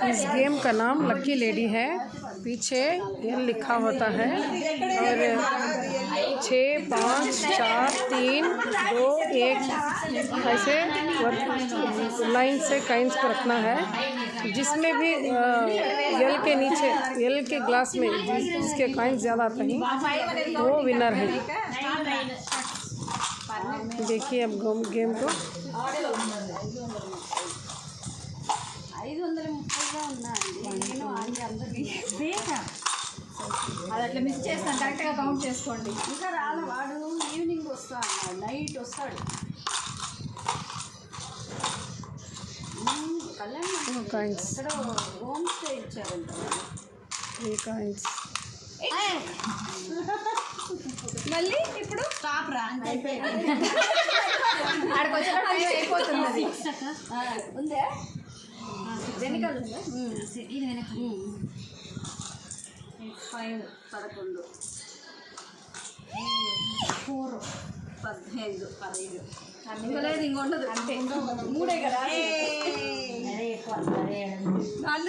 इस गेम का नाम लकी लेडी है। पीछे एल लिखा होता है और 6 5 4 3 2 1 ऐसे लाइन से काइंस को रखना है। जिसमें भी एल के नीचे एल के ग्लास में जिसके काइंस ज़्यादा आते हैं वो विनर है। देखिए अब गेम को। 530గా ఉన్నాయండి నేను అందరికీ అది అట్లా మిస్ చేస్తాను కరెక్ట్గా కౌంట్ చేసుకోండి ఇంకా రాలే వాడు ఈవినింగ్ వస్తాడు నైట్ వస్తాడు కళ్యాణ్ ఇక్కడ హోమ్ స్టే ఇచ్చారంట 3 కాయిన్స్ మళ్ళీ ఇప్పుడు స్టాప్ రా అయిపోయింది ఆడికి వచ్చేటప్పుడు అయిపోతుంది ఉందే వెనకాల ఉందా ఇది వెనక 5 11 4 15 15 ఇంకా లేదు ఇంకొండదు అంటే 3 కదా